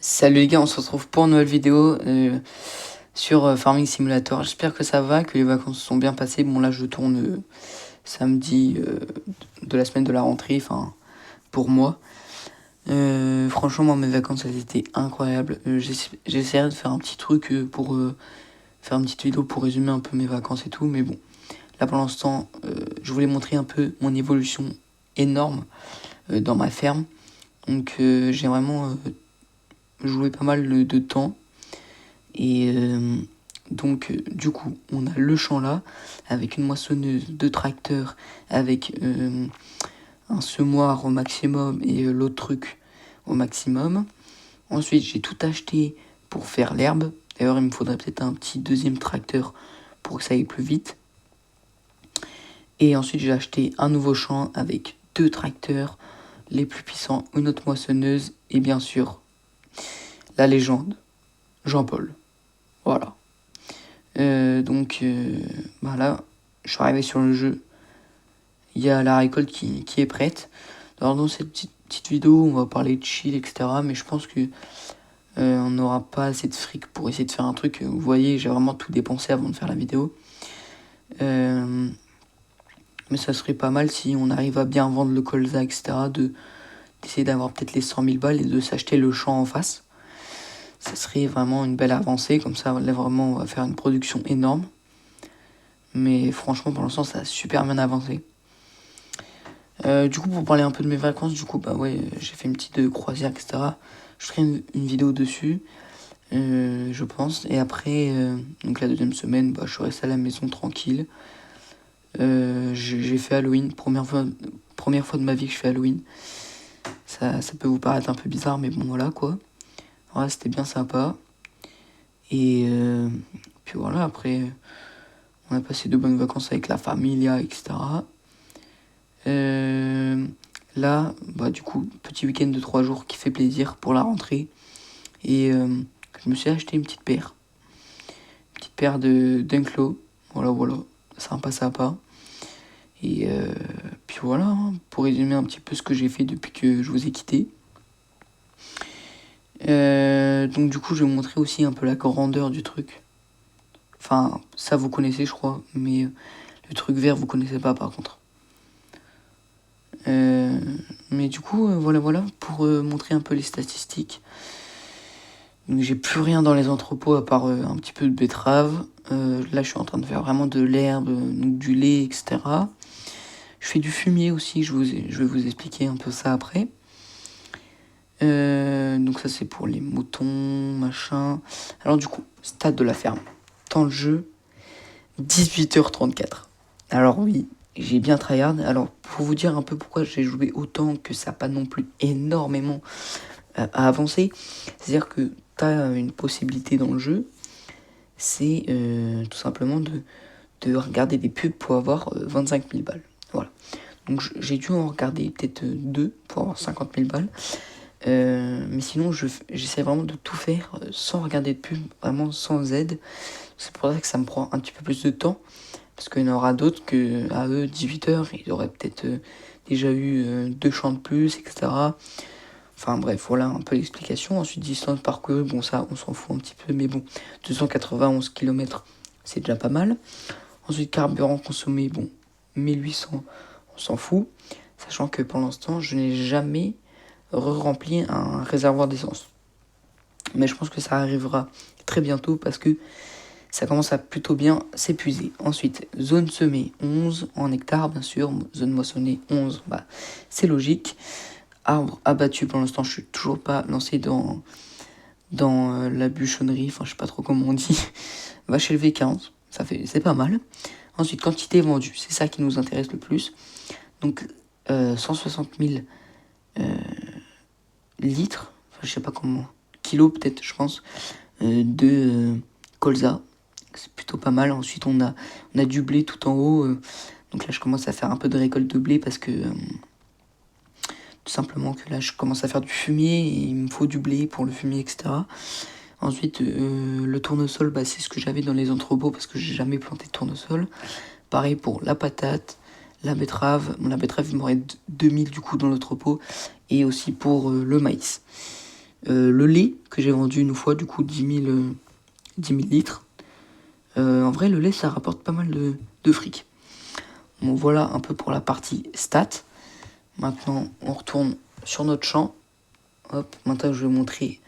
Salut les gars, on se retrouve pour une nouvelle vidéo sur Farming Simulator. J'espère que ça va, que les vacances se sont bien passées. Bon là je tourne samedi de la semaine de la rentrée, enfin pour moi. Franchement moi mes vacances elles étaient incroyables. J'essaierai de faire un petit truc pour faire une petite vidéo pour résumer un peu mes vacances et tout. Mais bon, là pour l'instant je voulais montrer un peu mon évolution énorme dans ma ferme. Donc j'ai vraiment joué pas mal de temps. Et donc, du coup, on a le champ là, avec une moissonneuse, deux tracteurs, avec un semoir au maximum et l'autre truc au maximum. Ensuite, j'ai tout acheté pour faire l'herbe. D'ailleurs, il me faudrait peut-être un petit deuxième tracteur pour que ça aille plus vite. Et ensuite, j'ai acheté un nouveau champ avec deux tracteurs, les plus puissants, une autre moissonneuse et bien sûr, la légende, Jean-Paul. Voilà. Donc là, je suis arrivé sur le jeu. Il y a la récolte qui est prête. Alors dans cette petite vidéo, on va parler de chill, etc. Mais je pense que on n'aura pas assez de fric pour essayer de faire un truc. Vous voyez, j'ai vraiment tout dépensé avant de faire la vidéo. Mais ça serait pas mal si on arrive à bien vendre le colza, etc. D'essayer d'avoir peut-être les 100 000 balles et de s'acheter le champ en face. Ça serait vraiment une belle avancée. Comme ça, là, vraiment, on va faire une production énorme. Mais franchement, pour l'instant, ça a super bien avancé. Du coup, pour parler un peu de mes vacances, j'ai fait une petite croisière, etc. Je ferai une vidéo dessus, je pense. Et après, donc la deuxième semaine, je suis resté à la maison tranquille. J'ai fait Halloween, première fois de ma vie que je fais Halloween. Ça peut vous paraître un peu bizarre, mais bon, voilà quoi. Voilà, c'était bien sympa. Et puis voilà, après, on a passé de bonnes vacances avec la familia, etc. Là, du coup, petit week-end de 3 jours qui fait plaisir pour la rentrée. Et je me suis acheté une petite paire. Une petite paire de d'Unclo. Voilà. Sympa. Et puis voilà, hein, pour résumer un petit peu ce que j'ai fait depuis que je vous ai quitté. Donc du coup, je vais vous montrer aussi un peu la grandeur du truc. Enfin, ça vous connaissez, je crois. Mais le truc vert, vous connaissez pas par contre. Mais du coup, voilà, pour montrer un peu les statistiques. Donc j'ai plus rien dans les entrepôts à part un petit peu de betterave. Là, je suis en train de faire vraiment de l'herbe, donc du lait, etc. Je fais du fumier aussi, je vais vous expliquer un peu ça après. Donc ça, c'est pour les moutons, machin. Alors du coup, stade de la ferme. Dans le jeu, 18h34. Alors oui, j'ai bien tryhard. Alors, pour vous dire un peu pourquoi j'ai joué autant, que ça n'a pas non plus énormément à avancer, c'est-à-dire que tu as une possibilité dans le jeu, c'est tout simplement de regarder des pubs pour avoir 25 000 balles. Voilà. Donc j'ai dû en regarder peut-être deux pour avoir 50 000 balles. Mais sinon, j'essaie vraiment de tout faire sans regarder de pub, vraiment sans aide. C'est pour ça que ça me prend un petit peu plus de temps. Parce qu'il y en aura d'autres que à eux, 18h, ils auraient peut-être déjà eu 2 champs de plus, etc. Enfin bref, voilà un peu l'explication. Ensuite, distance parcourue, bon ça, on s'en fout un petit peu, mais bon, 291 km, c'est déjà pas mal. Ensuite, carburant consommé, bon, 1800, on s'en fout. Sachant que pour l'instant, je n'ai jamais rempli un réservoir d'essence. Mais je pense que ça arrivera très bientôt parce que ça commence à plutôt bien s'épuiser. Ensuite, zone semée, 11 en hectares, bien sûr. Zone moissonnée, 11, c'est logique. Arbre abattu, pour l'instant, je suis toujours pas lancé dans la bûchonnerie, enfin, je sais pas trop comment on dit. Vache élevée, 15, c'est pas mal. Ensuite, quantité vendue, c'est ça qui nous intéresse le plus. Donc, 160 000 litres, enfin, je sais pas comment, kilos peut-être, je pense, de colza. C'est plutôt pas mal. Ensuite, on a du blé tout en haut. Donc là, je commence à faire un peu de récolte de blé parce que tout simplement que là, je commence à faire du fumier et il me faut du blé pour le fumier, etc. Ensuite, le tournesol, c'est ce que j'avais dans les entrepôts parce que j'ai jamais planté de tournesol. Pareil pour la patate, la betterave. La betterave, il m'aurait 2000 du coup dans l'entrepôt. Et aussi pour le maïs. Le lait que j'ai vendu une fois, du coup 10 000 litres. En vrai, le lait, ça rapporte pas mal de fric. Bon, voilà un peu pour la partie stats. Maintenant, on retourne sur notre champ. Hop, maintenant je vais vous montrer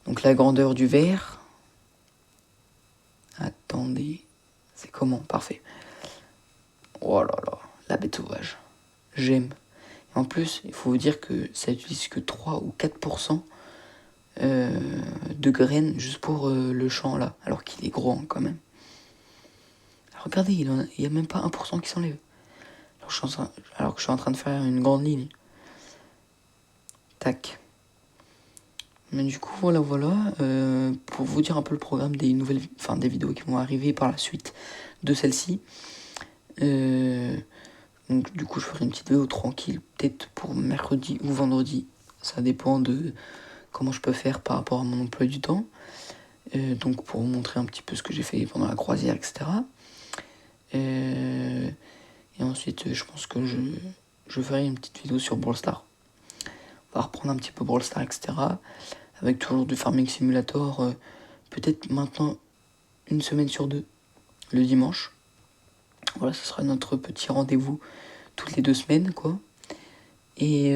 donc la grandeur du verre. Attendez, c'est comment? Parfait. Oh là là, la bête sauvage. J'aime. Et en plus, il faut vous dire que ça utilise que 3 ou 4% de graines juste pour le champ là, alors qu'il est gros hein, quand même. Alors, regardez, il n'y a même pas 1% qui s'enlève. Alors que je suis en train de faire une grande ligne. Tac. Mais du coup, voilà. Pour vous dire un peu le programme des des vidéos qui vont arriver par la suite de celle-ci. Donc du coup, je ferai une petite vidéo tranquille, peut-être pour mercredi ou vendredi. Ça dépend de comment je peux faire par rapport à mon emploi du temps. Donc pour vous montrer un petit peu ce que j'ai fait pendant la croisière, etc. Et ensuite, je pense que je ferai une petite vidéo sur Brawl Stars. On va reprendre un petit peu Brawl Stars, etc. Avec toujours du Farming Simulator. Peut-être maintenant une semaine sur 2, le dimanche. Voilà, ce sera notre petit rendez-vous toutes les 2 semaines, quoi. Et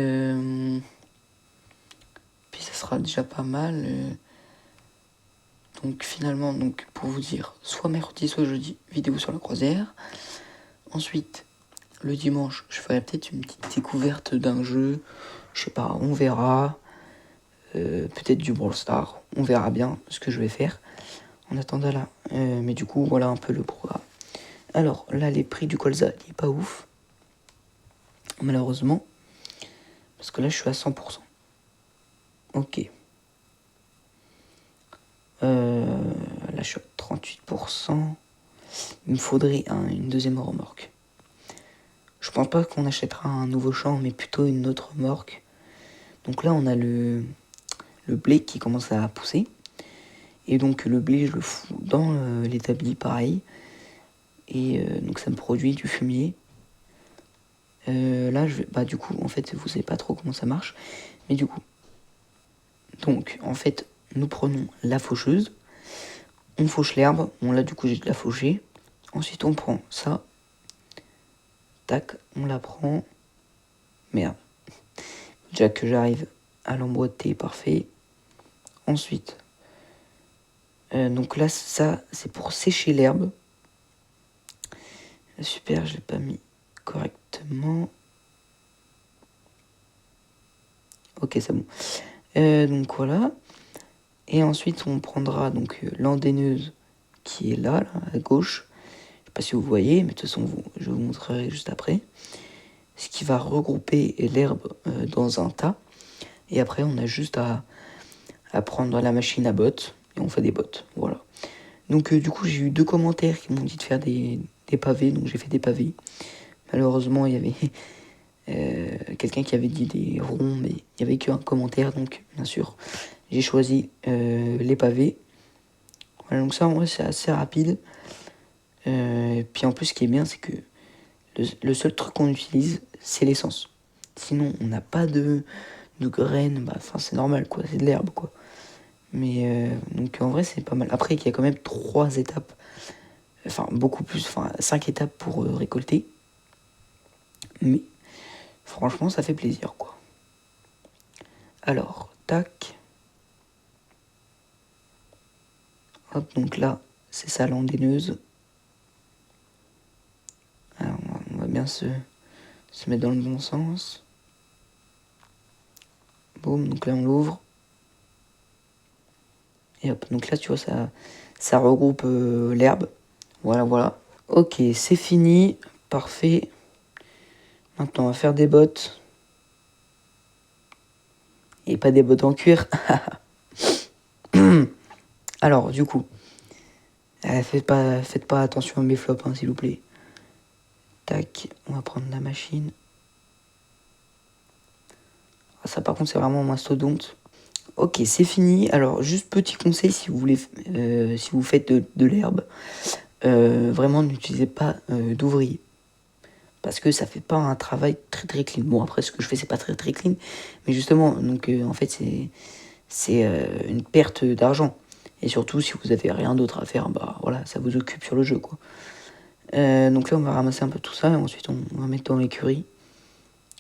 puis ça sera déjà pas mal. Donc finalement, donc pour vous dire, soit mercredi, soit jeudi, vidéo sur la croisière. Ensuite, le dimanche, je ferai peut-être une petite découverte d'un jeu. Je sais pas, on verra. Peut-être du Brawl Stars. On verra bien ce que je vais faire. En attendant là. Mais du coup, voilà un peu le programme. Alors là, les prix du colza, il n'est pas ouf. Malheureusement. Parce que là, je suis à 100%. Ok. Là, je suis à 38%. Il me faudrait une deuxième remorque. Je pense pas qu'on achètera un nouveau champ, mais plutôt une autre remorque. Donc là, on a le blé qui commence à pousser. Et donc le blé, je le fous dans l'établi, pareil. Et donc ça me produit du fumier. Là, du coup, en fait, vous savez pas trop comment ça marche. Mais du coup, donc, en fait, nous prenons la faucheuse. On fauche l'herbe. Bon, là, du coup, j'ai de la faucher. Ensuite, on prend ça. Tac, on la prend. Merde. Déjà que j'arrive à l'emboîter, parfait. Ensuite, donc là, ça, c'est pour sécher l'herbe. Super, je l'ai pas mis correctement. Ok, c'est bon. Donc voilà. Et ensuite, on prendra donc l'andaineuse qui est là, à gauche. Je sais pas si vous voyez, mais de toute façon, je vous montrerai juste après. Ce qui va regrouper l'herbe dans un tas. Et après, on a juste à prendre la machine à bottes et on fait des bottes. Voilà. Donc du coup, j'ai eu 2 commentaires qui m'ont dit de faire des pavés. Donc j'ai fait des pavés. Malheureusement, il y avait quelqu'un qui avait dit des ronds, mais il n'y avait qu'un commentaire. Donc bien sûr, j'ai choisi les pavés. Voilà, donc ça, en vrai, c'est assez rapide. Puis en plus, ce qui est bien, c'est que le seul truc qu'on utilise, c'est l'essence. Sinon, on n'a pas de graines. Enfin, c'est normal, quoi. C'est de l'herbe, quoi. Mais donc en vrai, c'est pas mal. Après, il y a quand même 3 étapes. Enfin, beaucoup plus. Enfin, 5 étapes pour récolter. Mais franchement, ça fait plaisir, quoi. Alors, tac. Hop, donc là, c'est ça l'andaineuse. Alors, on va bien se mettre dans le bon sens. Boum, donc là, on l'ouvre. Et hop, donc là, tu vois, ça regroupe l'herbe. Voilà. Ok, c'est fini. Parfait. Maintenant, on va faire des bottes. Et pas des bottes en cuir. Alors, du coup, faites pas attention à mes flops, hein, s'il vous plaît. Tac, on va prendre la machine. Ah, ça, par contre, c'est vraiment un mastodonte. Ok, c'est fini. Alors, juste petit conseil, si vous voulez, si vous faites de l'herbe, vraiment, n'utilisez pas d'ouvrier. Parce que ça fait pas un travail très très clean. Bon, après, ce que je fais, c'est pas très très clean. Mais justement, donc, en fait, c'est une perte d'argent. Et surtout, si vous avez rien d'autre à faire, bah voilà, ça vous occupe sur le jeu, quoi. Donc là, on va ramasser un peu tout ça, et ensuite on va mettre dans l'écurie.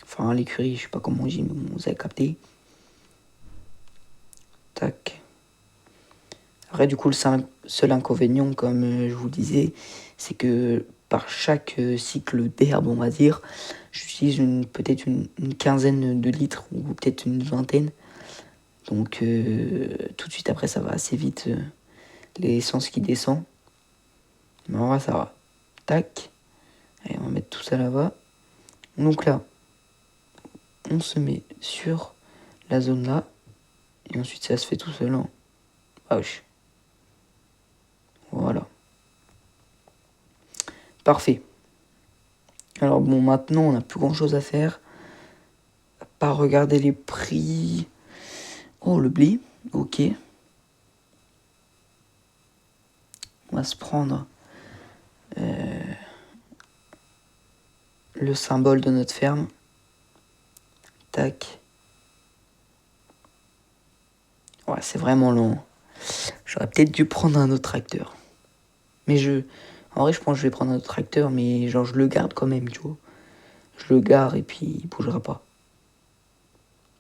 Enfin, l'écurie, je sais pas comment on dit, mais bon, vous avez capté. Tac. Après, du coup, le seul inconvénient, comme je vous disais, c'est que par chaque cycle d'herbe, on va dire, j'utilise peut-être une quinzaine de litres ou peut-être une vingtaine. Donc, tout de suite après, ça va assez vite, l'essence qui descend. Mais en vrai, ça va. Tac. Allez, on va mettre tout ça là-bas. Donc là, on se met sur la zone là. Et ensuite, ça se fait tout seul. Hein. Ah oui. Voilà. Parfait. Alors bon, maintenant, on n'a plus grand-chose à faire. À part regarder les prix. Oh, le blé. Ok. On va se prendre le symbole de notre ferme. Tac. Ouais, c'est vraiment long. J'aurais peut-être dû prendre un autre tracteur. Mais en vrai, je pense que je vais prendre un autre tracteur, mais genre, je le garde quand même, tu vois. Je le gare et puis il bougera pas.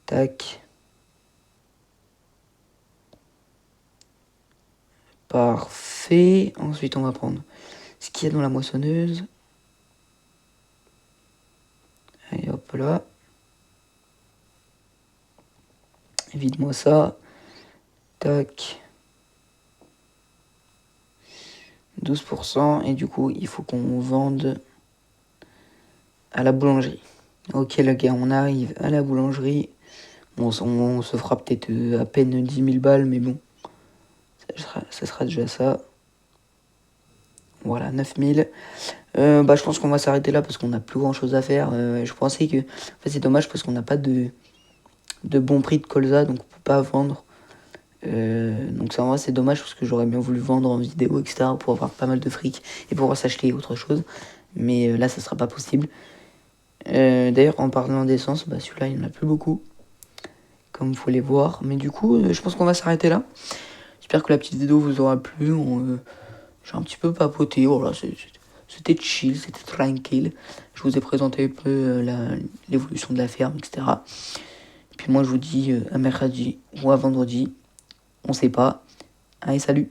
Tac. Parfait. Ensuite, on va prendre ce qu'il y a dans la moissonneuse. Allez, hop là. Vide-moi ça. Tac. 12%. Et du coup, il faut qu'on vende à la boulangerie. Ok, les gars, on arrive à la boulangerie. Bon, on se fera peut-être à peine 10 000 balles, mais bon. Ça sera déjà ça. Voilà, 9 000. Je pense qu'on va s'arrêter là parce qu'on n'a plus grand chose à faire. Je pensais que. En fait, c'est dommage parce qu'on n'a pas de bon prix de colza, donc on peut pas vendre. Donc ça, en vrai, c'est dommage parce que j'aurais bien voulu vendre en vidéo, etc. pour avoir pas mal de fric et pouvoir s'acheter autre chose. Mais là, ça sera pas possible. D'ailleurs, en parlant d'essence, celui-là, il n'y en a plus beaucoup. Comme vous pouvez voir. Mais du coup, je pense qu'on va s'arrêter là. J'espère que la petite vidéo vous aura plu. J'ai un petit peu papoté. Voilà, c'était chill, c'était tranquille. Je vous ai présenté un peu l'évolution de la ferme, etc. Et puis moi, je vous dis à mercredi ou à vendredi. On sait pas. Allez, salut!